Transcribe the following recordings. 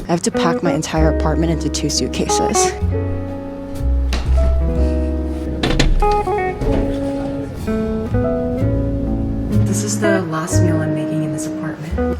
I have to pack my entire apartment into 2 suitcases. This is the last meal I'm making in this apartment.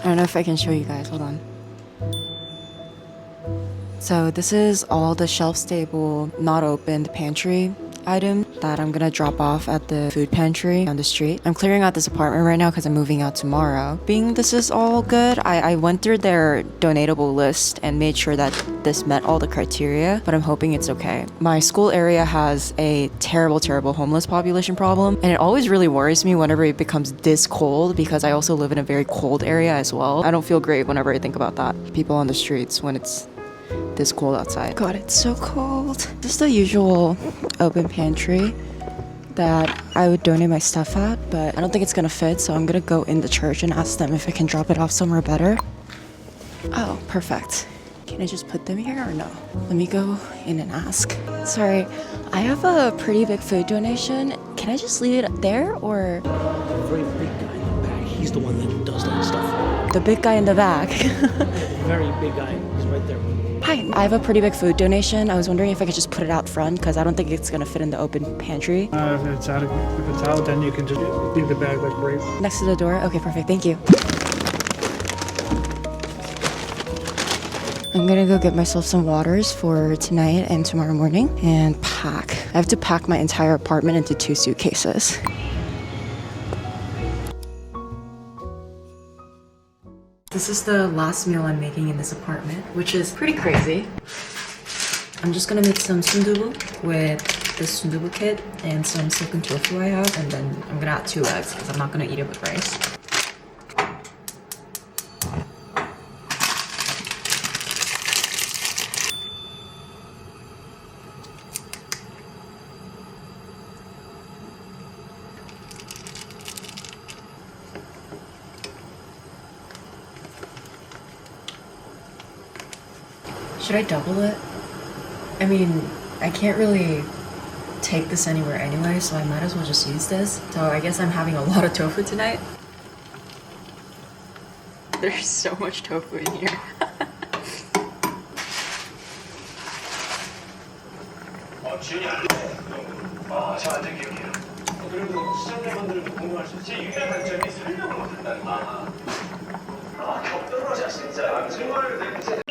I don't know if I can show you guys, hold on. So this is all the shelf-stable, not opened pantry item that I'm gonna drop off at the food pantry on the street. I'm clearing out this apartment right now because I'm moving out tomorrow. Being this is all good, I went through their donatable list and made sure that this met all the criteria, but I'm hoping it's okay. My school area has a terrible homeless population problem, and it always really worries me whenever it becomes this cold because I also live in a very cold area as well. I don't feel great whenever I think about that. People on the streets when it's this cold outside. God, it's so cold. This is the usual open pantry that I would donate my stuff at, but I don't think it's gonna fit, so I'm gonna go in the church and ask them if I can drop it off somewhere better. Oh, perfect. Can I just put them here or no? Let me go in and ask. Sorry, I have a pretty big food donation. Can I just leave it there or? The very big guy in the back, he's the one that does that stuff. The big guy in the back. Very big guy, he's right there. Hi, I have a pretty big food donation. I was wondering if I could just put it out front because I don't think it's gonna fit in the open pantry. If it's out, then you can just leave the bag like right Next to the door? Okay, perfect, thank you. I'm gonna go get myself some waters for tonight and tomorrow morning and pack. I have to pack my entire apartment into 2 suitcases. This is the last meal I'm making in this apartment, which is pretty crazy. I'm just gonna make some sundubu with this sundubu kit and some silken tofu I have, and then I'm gonna add 2 eggs because I'm not gonna eat it with rice. Should I double it? I mean, I can't really take this anywhere anyway, so I might as well just use this. So I guess I'm having a lot of tofu tonight. There's so much tofu in here.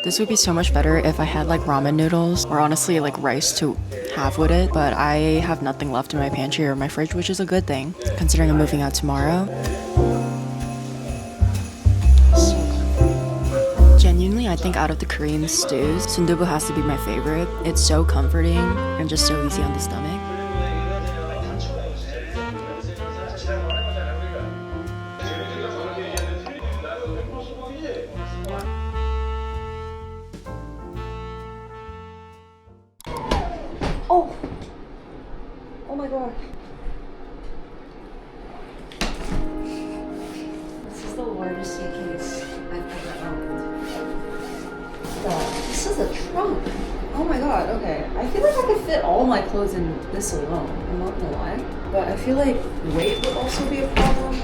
This would be so much better if I had like ramen noodles or honestly like rice to have with it, but I have nothing left in my pantry or my fridge, which is a good thing considering I'm moving out tomorrow. Genuinely, I think out of the Korean stews, sundubu has to be my favorite. It's so comforting and just so easy on the stomach. Oh my god. This is the largest suitcase I've ever owned. God, this is a trunk. Oh my god, okay. I feel like I could fit all my clothes in this alone. I'm not gonna lie. But I feel like weight would also be a problem.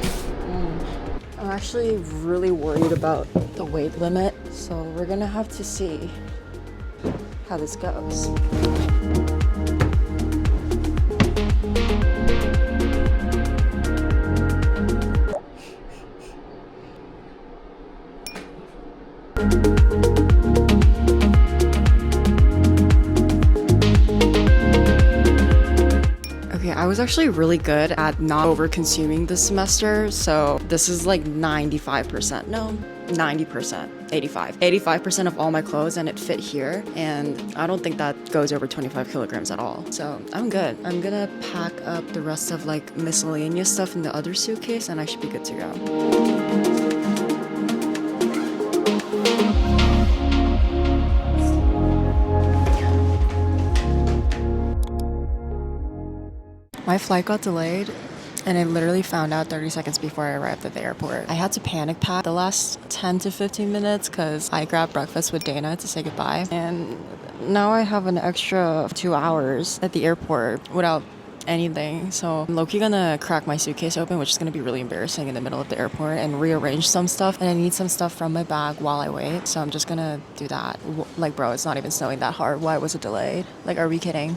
I'm actually really worried about the weight limit, so we're gonna have to see how this goes. Okay, I was actually really good at not over consuming this semester, so this is like 95%, no, 90%, 85% of all my clothes, and it fit here, and I don't think that goes over 25 kilograms at all, so I'm good. I'm gonna pack up the rest of like miscellaneous stuff in the other suitcase and I should be good to go. My flight got delayed and I literally found out 30 seconds before I arrived at the airport. I had to panic pack the last 10 to 15 minutes because I grabbed breakfast with Dana to say goodbye. And now I have an extra 2 hours at the airport without anything. So I'm low-key gonna crack my suitcase open, which is gonna be really embarrassing in the middle of the airport, and rearrange some stuff. And I need some stuff from my bag while I wait. So I'm just gonna do that. Like, bro, it's not even snowing that hard. Why was it delayed? Like, are we kidding?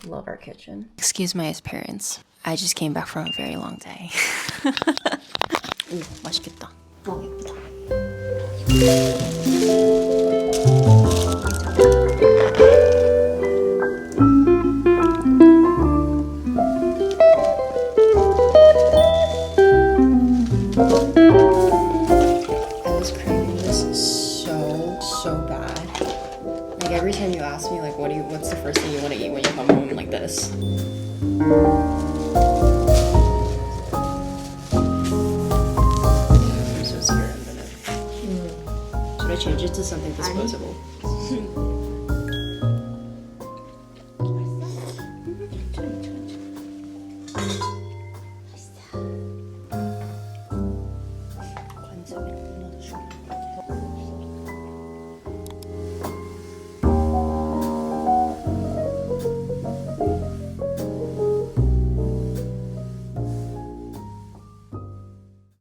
Love our kitchen. Excuse my appearance. I just came back from a very long day. 오, 맛있겠다. 예쁘다. I was craving this so bad. Like every time you ask me like what's the first thing you want to eat when you come home like this? I'm so scared of it. Should I change it to something disposable?